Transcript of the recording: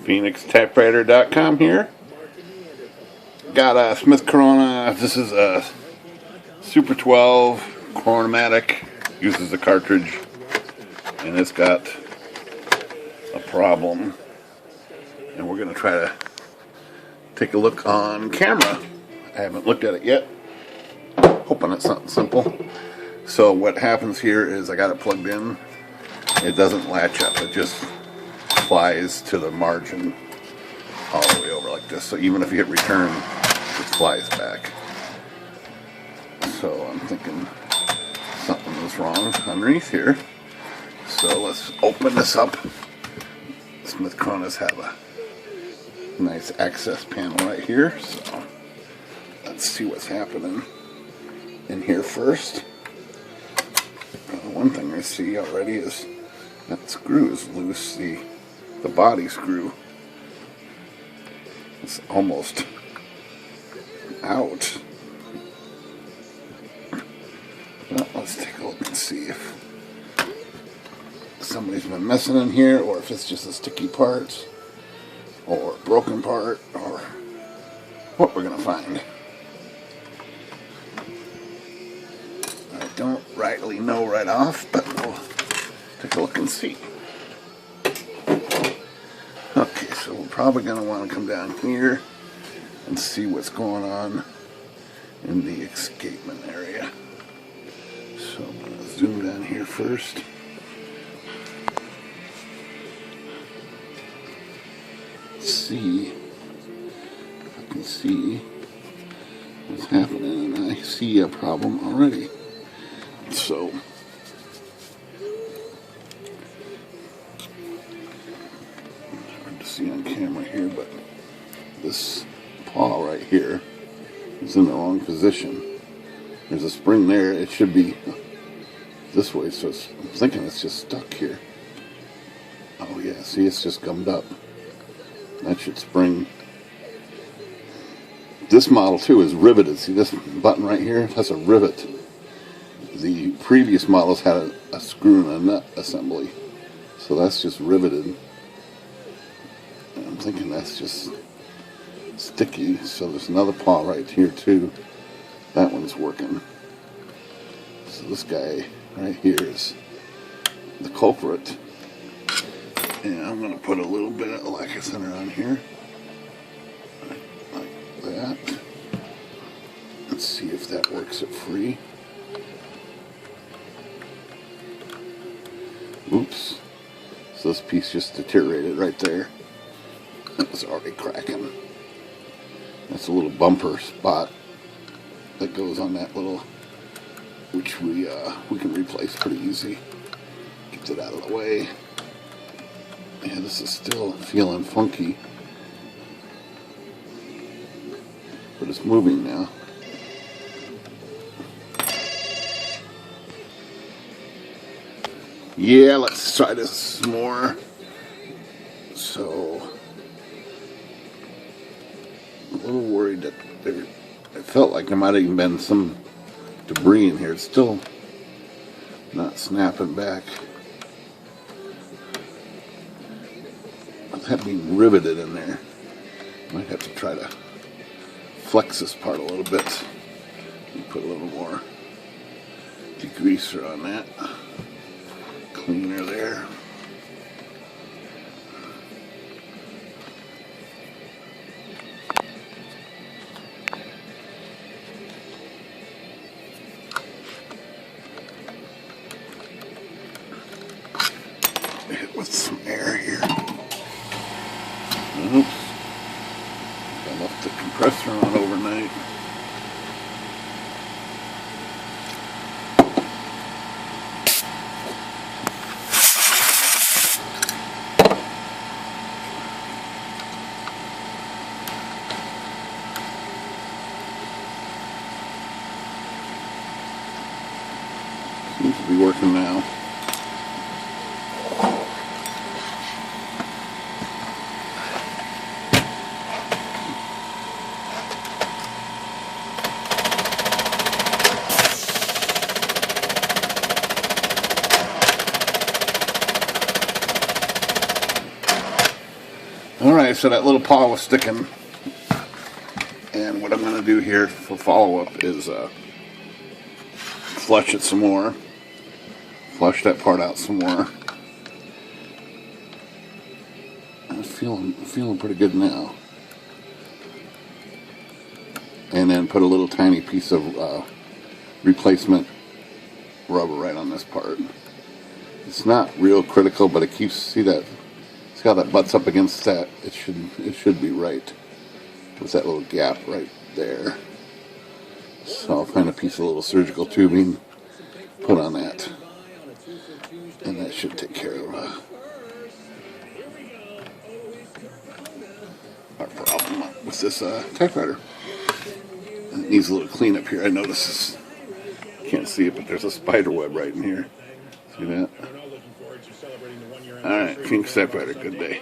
PhoenixTypewriter.com here. Got a Smith Corona. This is a Super 12 Chronomatic. Uses the cartridge, and it's got a problem. And we're going to try to take a look on camera. I haven't looked at it yet. Hoping it's something simple. So what happens here is I got it plugged in. It doesn't latch up. It just flies to the margin all the way over like this. So even if you hit return, it flies back. So I'm thinking something is wrong underneath here. So let's open this up. Smith Coronas have a nice access panel right here. So let's see what's happening in here first. One thing I see already is that screw is loose. The body screw is almost out. Well, let's take a look and see if somebody's been messing in here, or if it's just a sticky part, or a broken part, or what we're gonna find. I don't rightly know right off, but we'll take a look and see. Okay, so we're probably going to want to come down here and see what's going on in the escapement area. So I'm going to zoom down here first. See if I can see what's happening, and I see a problem already. So hard to see on camera here, but this paw right here is in the wrong position. There's a spring there. It should be this way, so I'm thinking it's just stuck here. Oh yeah, see, it's just gummed up. That should spring. This model too is riveted. See this button right here? That's a rivet. The previous models had a screw and a nut assembly, so that's just riveted. And I'm thinking that's just sticky, so there's another paw right here too. That one's working. So this guy right here is the culprit. And I'm going to put a little bit of lacquer center on here, like that. Let's see if that works it free. Oops. So this piece just deteriorated right there. It was already cracking. That's a little bumper spot that goes on that little, which we can replace pretty easy. Get it out of the way. Yeah, this is still feeling funky, but it's moving now. Yeah, let's try this more. So, I'm a little worried that it felt like there might have even been some debris in here. It's still not snapping back. That being riveted in there. Might have to try to flex this part a little bit and put a little more degreaser on that. Cleaner there. Hit with some air here. Oops. I left the compressor on overnight. Seems to be working now. Alright, so that little pawl was sticking. And what I'm going to do here for follow-up is flush it some more. Flush that part out some more. I'm feeling pretty good now. And then put a little tiny piece of replacement rubber right on this part. It's not real critical, but it keeps, see that, see how that butts up against that? It should be right with that little gap right there. So I'll find a piece of little surgical tubing, put on that, and that should take care of our problem with this typewriter. It needs a little cleanup here. I notice this, can't see it, but there's a spider web right in here. See that? Alright, King Typewriter, good day.